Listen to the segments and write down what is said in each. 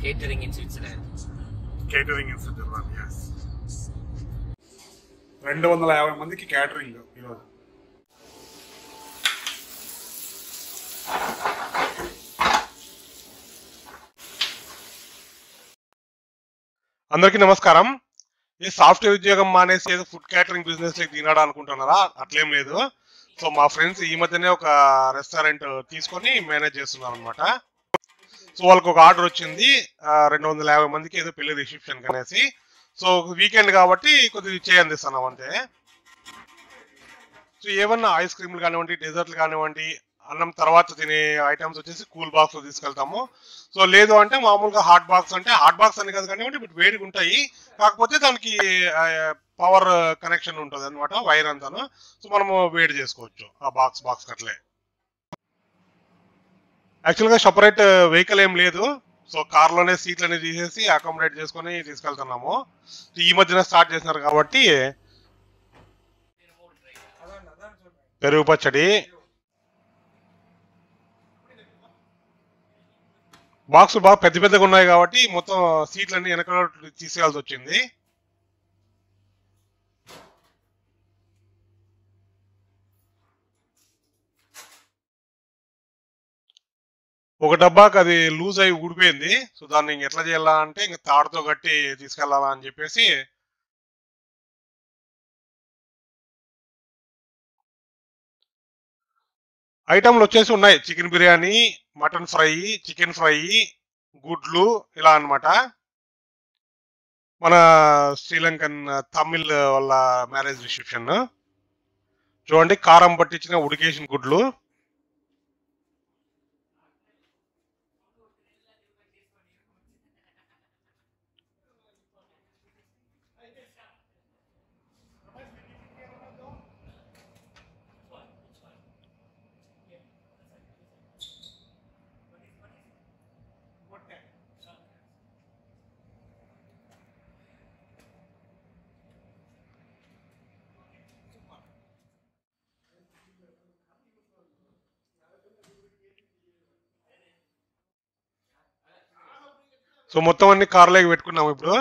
Catering in Switzerland. Catering in Switzerland, yes. 250 మందికి catering ఈరోజు. అందరికీ నమస్కారం. ఈ సాఫ్ట్వేర్ ఉద్యోగం మానేసి ఏదో ఫుడ్ క్యాటరింగ్ బిజినెస్ లోకి దిగడా అనుకుంటున్నారా? అట్లేం లేదు. సో మా ఫ్రెండ్స్ ఈ మధ్యనే ఒక రెస్టారెంట్ తీసుకొని మేనేజ్ చేస్తున్నారు అనమాట. సో వాళ్ళకి ఒక ఆర్డర్ వచ్చింది 250 మందికి ఏదో పెళ్లి రిసెప్షన్ అనేసి. సో వీకెండ్ కాబట్టి కొద్దిగా చేయందిస్తున్నాం అంతే. సో ఏమన్నా ఐస్ క్రీమ్లు కానివ్వండి, డెజర్ట్లు కానివ్వండి, అన్నం తర్వాత తినే ఐటమ్స్ వచ్చేసి కూల్ బాక్స్ లో తీసుకెళ్తాము. సో లేదు అంటే మామూలుగా హాట్ బాక్స్, అంటే హాట్ బాక్స్ అని కాదు కానివ్వండి, బట్ వేడిగా ఉంటాయి, కాకపోతే దానికి పవర్ కనెక్షన్ ఉంటుంది అనమాట, వైర్ అంతాను. సో మనము వేడి చేసుకోవచ్చు ఆ బాక్స్ అట్లే. యాక్చువల్గా సపరేట్ వెహికల్ ఏం లేదు. సో కార్లోనే సీట్లని తీసేసి అకామిడేట్ చేసుకొని తీసుకెళ్తున్నాము. ఈ మధ్యన స్టార్ట్ చేసినారు కాబట్టి పెరుగు పచ్చడి, బాక్సులు బాగా పెద్దగా ఉన్నాయి కాబట్టి మొత్తం సీట్లన్నీ వెనక తీసేయాల్సి వచ్చింది. ఒక డబ్బాకి అది లూజ్ అయి ఊడిపోయింది. సో దాన్ని ఎట్లా చేయాలా అంటే ఇంకా తాడుతో కట్టి తీసుకెళ్లాలా అని చెప్పేసి ఐటమ్లు వచ్చేసి ఉన్నాయి. Chicken biryani, mutton fry, chicken fry, గుడ్లు ఇలా అన్నమాట. మన శ్రీలంకన్ తమిళ్ వాళ్ళ మ్యారేజ్ రిసెప్షన్. చూడండి, కారం పట్టించిన ఉడికేసిన గుడ్లు. సో మొత్తం అన్ని కార్లోకి పెట్టుకున్నాము. ఇప్పుడు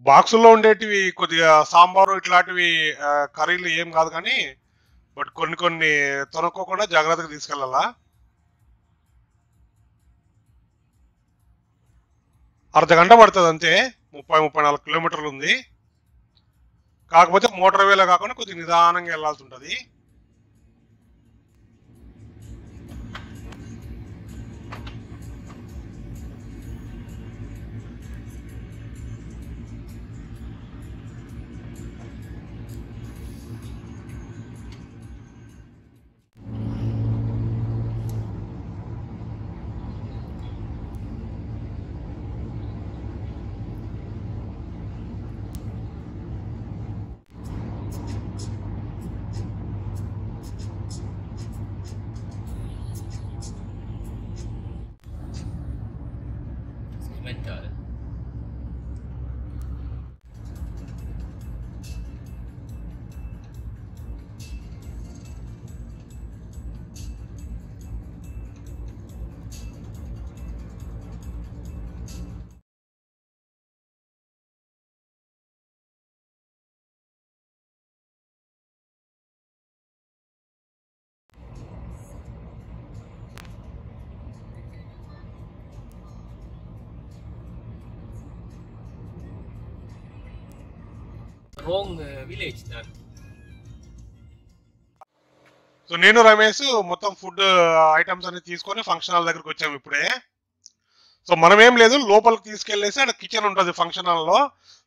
బాక్సుల్లో ఉండేటివి కొద్దిగా సాంబారు ఇట్లాంటివి కర్రీలు ఏం కాదు కానీ, బట్ కొన్ని తొనక్కోకుండా జాగ్రత్తగా తీసుకెళ్ళాలా. అర్ధగంట పడుతుంది అంతే. 34 కిలోమీటర్లు ఉంది. కాకపోతే మోటార్ వేలో కాకుండా కొద్దిగా నిదానంగా వెళ్లాల్సి ఉంటుంది. Wrong village then. సో నేను రమేష్ మొత్తం ఫుడ్ ఐటమ్స్ అన్ని తీసుకొని ఫంక్షన్ హాల్ దగ్గరకు వచ్చాము ఇప్పుడే. సో మనం ఏం లేదు, లోపలికి తీసుకెళ్లేసి అక్కడ కిచెన్ ఉంటుంది ఫంక్షన్ హాల్లో.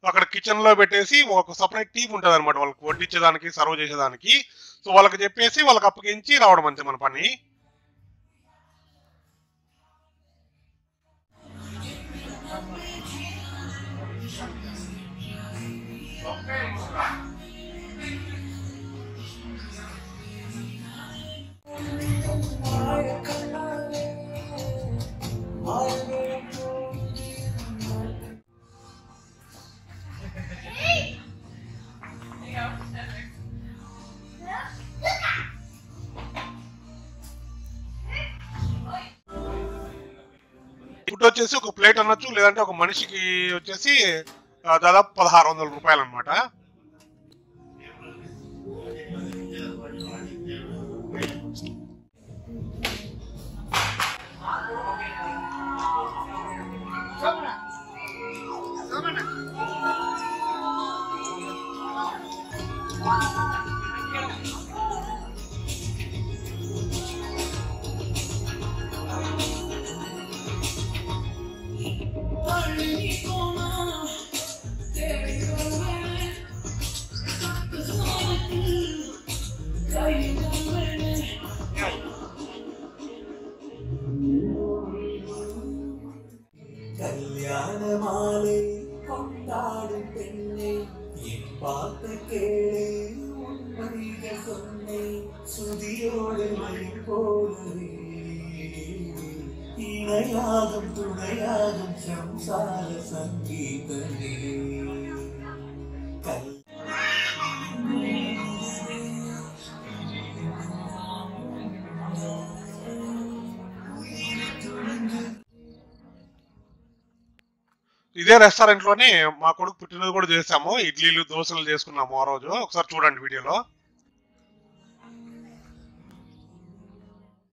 అక్కడ కిచెన్ లో పెట్టేసి ఒక సపరేట్ టీమ్ ఉంటుంది అనమాట వాళ్ళకి వడ్డించేదానికి, సర్వ్ చేసేదానికి. సో వాళ్ళకి చెప్పేసి వాళ్ళకి అప్పగించి రావడం అంతే మన పని. ఫుడ్ వచ్చేసి ఒక ప్లేట్ అనొచ్చు, లేదంటే ఒక మనిషికి వచ్చేసి దాదాపు 1600 రూపాయలు అనమాట. கல்யாண மாலை கொண்டாடும் பெண்ணே என் பார்த்து கேளே உண்மைகள் சொன்னே சுதியோடு மணி போலவே இணையாகும் துணையாகும் சம்சார சங்கீதமே. ఇదే రెస్టారెంట్ లోనే మా కొడుకు పుట్టినరోజు కూడా చేసాము. ఇడ్లీలు దోశలు చేసుకున్నాము ఆ రోజు. ఒకసారి చూడండి వీడియోలో.